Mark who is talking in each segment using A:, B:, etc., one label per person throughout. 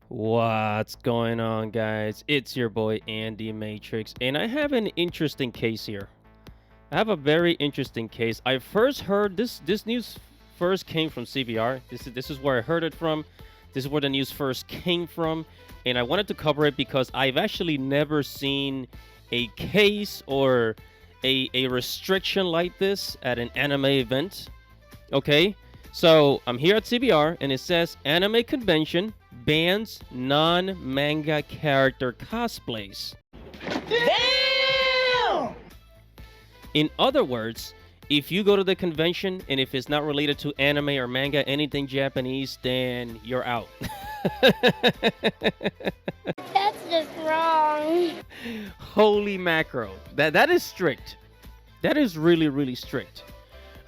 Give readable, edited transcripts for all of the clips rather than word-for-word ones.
A: What's going on, guys? It's your boy Andy Matrix, and I have an interesting case here. I have a very interesting case. I first heard this news first came from CBR. This is where I heard it from. This is where the news first came from, and I wanted to cover it because I've actually never seen a case or a restriction like this at an anime event. Okay, so I'm here at CBR, and it says anime convention bans non-manga character cosplays.
B: Damn!
A: In other words, if you go to the convention and if it's not related to anime or manga, anything Japanese, then you're out.
C: That's just wrong.
A: Holy macro. That is strict. That is really strict.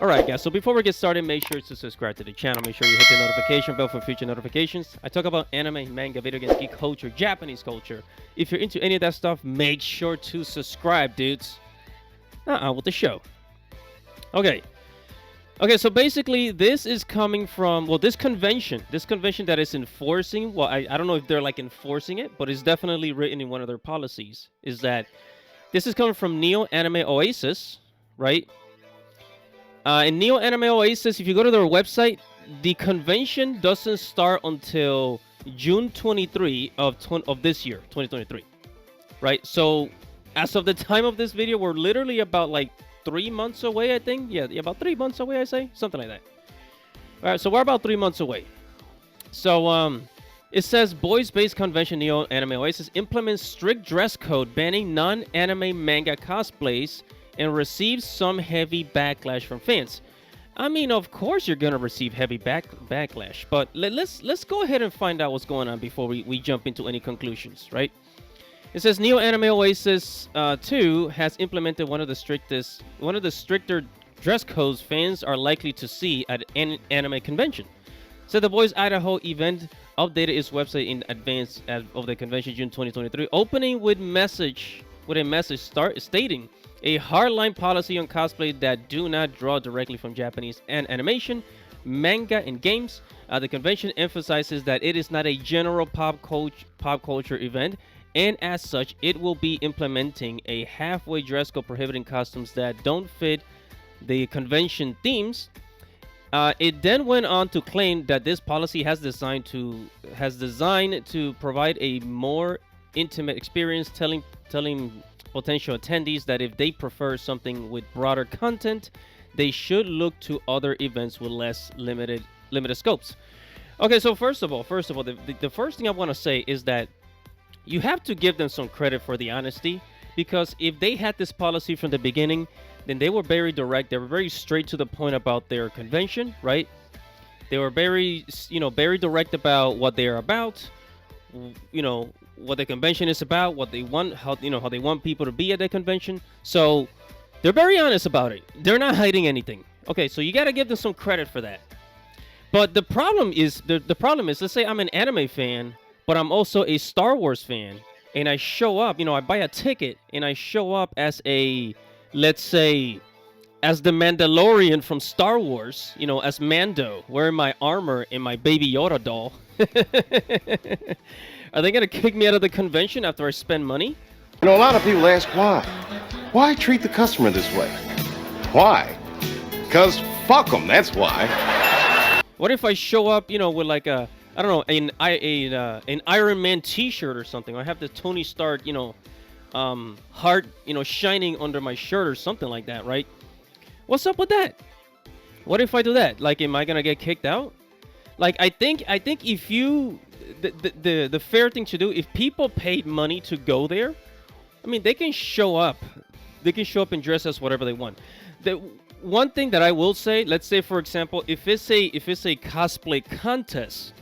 A: Alright guys, so before we get started, make sure to subscribe to the channel. Make sure you hit the notification bell for future notifications. I talk about anime, manga, video games, geek culture, Japanese culture. If you're into any of that stuff, make sure to subscribe, dudes. With the show. Okay, so basically this is coming from, well, this convention that is enforcing, well, I don't know if they're like enforcing it, but it's definitely written in one of their policies, is that this is coming from Neo Anime Oasis, right? In Neo Anime Oasis, if you go to their website, the convention doesn't start until June 23 of this year, 2023, right? So as of the time of this video, we're literally about like 3 months away, I think. Yeah, about 3 months away, I say, something like that. All right, so we're about 3 months away. So it says boys-based convention Neo Anime Oasis implements strict dress code banning non-anime manga cosplays and receives some heavy backlash from fans. I mean, of course you're gonna receive heavy backlash, but let's go ahead and find out what's going on before we jump into any conclusions, right? It says Neo Anime Oasis 2 has implemented one of the stricter dress codes fans are likely to see at an anime convention. So the Boys Idaho event updated its website in advance of the convention June 2023, opening with a message stating a hardline policy on cosplay that do not draw directly from Japanese and animation, manga, and games. The convention emphasizes that it is not a general pop culture event, and as such, it will be implementing a halfway dress code prohibiting costumes that don't fit the convention themes. It then went on to claim that this policy has designed to provide a more intimate experience, telling potential attendees that if they prefer something with broader content, they should look to other events with less limited scopes. Okay, so first of all, the first thing I want to say is that you have to give them some credit for the honesty, because if they had this policy from the beginning, then they were very direct. They were very straight to the point about their convention, right? They were very direct about what they're about, what the convention is about, what they want, how they want people to be at the convention. So they're very honest about it. They're not hiding anything. Okay, so you got to give them some credit for that. But the problem is, let's say I'm an anime fan, but I'm also a Star Wars fan, and I show up, I buy a ticket, and I show up as let's say, as the Mandalorian from Star Wars, as Mando, wearing my armor and my Baby Yoda doll. Are they going to kick me out of the convention after I spend money?
D: A lot of people ask why. Why treat the customer this way? Why? Because fuck them, that's why.
A: What if I show up, with like a, I don't know, an Iron Man t-shirt or something? I have the Tony Stark, heart, shining under my shirt or something like that, right? What's up with that? What if I do that? Like, am I going to get kicked out? Like, I think if you... The fair thing to do, if people paid money to go there, I mean, they can show up and dress as whatever they want. The one thing that I will say, let's say for example, if it's a cosplay contest,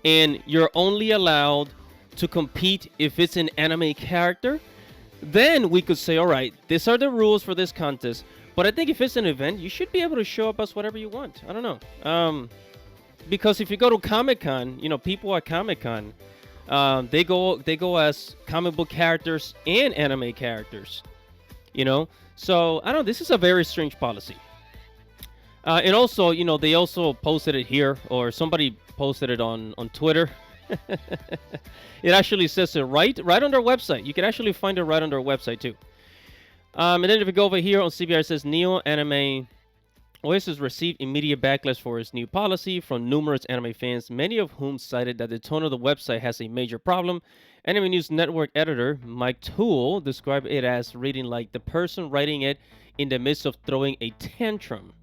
A: and you're only allowed to compete if it's an anime character, then we could say, all right, these are the rules for this contest. But I think if it's an event, you should be able to show up as whatever you want. I don't know. Because if you go to Comic-Con, people at Comic-Con, they go as comic book characters and anime characters, So I don't know. This is a very strange policy. And also, you know, they also posted it here, or somebody posted it on Twitter. It actually says it right on their website. You can actually find it right on their website too. And then if we go over here on CBR, it says Neo Anime Oasis received immediate backlash for its new policy from numerous anime fans, many of whom cited that the tone of the website has a major problem. Anime News Network editor Mike Toole described it as reading like the person writing it in the midst of throwing a tantrum.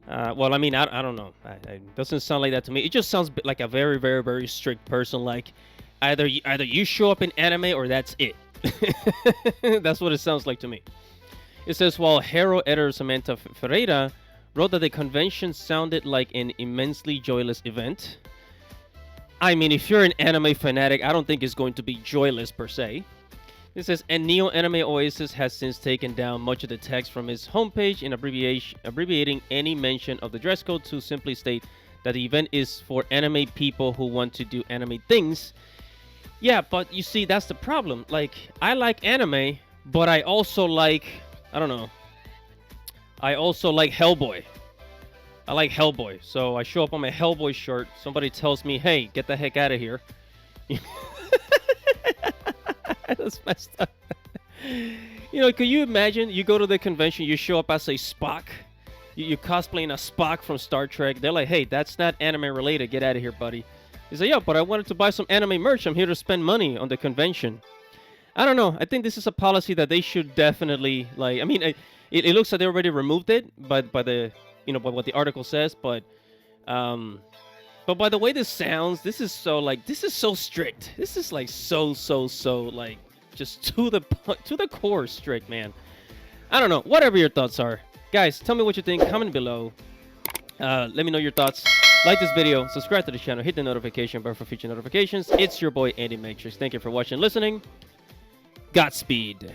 A: Well, I mean, I don't know. It doesn't sound like that to me. It just sounds like a very, very, very strict person. Like either you show up in anime or that's it. That's what it sounds like to me. It says, while Hero editor Samantha Ferreira wrote that the convention sounded like an immensely joyless event. I mean, if you're an anime fanatic, I don't think it's going to be joyless per se. It says, and Neo Anime Oasis has since taken down much of the text from its homepage in abbreviating any mention of the dress code to simply state that the event is for anime people who want to do anime things. Yeah, but you see, that's the problem. Like, I like anime, but I also like, I don't know, I also like Hellboy. I like Hellboy, so I show up on my Hellboy shirt. Somebody tells me, hey, get the heck out of here. That's messed up. You know, can you imagine? You go to the convention, you show up as a Spock. You're cosplaying a Spock from Star Trek. They're like, hey, that's not anime related. Get out of here, buddy. You say, yeah, but I wanted to buy some anime merch. I'm here to spend money on the convention. I don't know. I think this is a policy that they should definitely, like, I mean, it looks like they already removed it by the, you know, by what the article says, but by the way this sounds, this is so strict. This is like so like just to the core strict, man. I don't know. Whatever your thoughts are, guys, tell me what you think. Comment below. Let me know your thoughts. Like this video, subscribe to the channel, hit the notification bell for future notifications. It's your boy Andy Matrix. Thank you for watching and listening. Godspeed.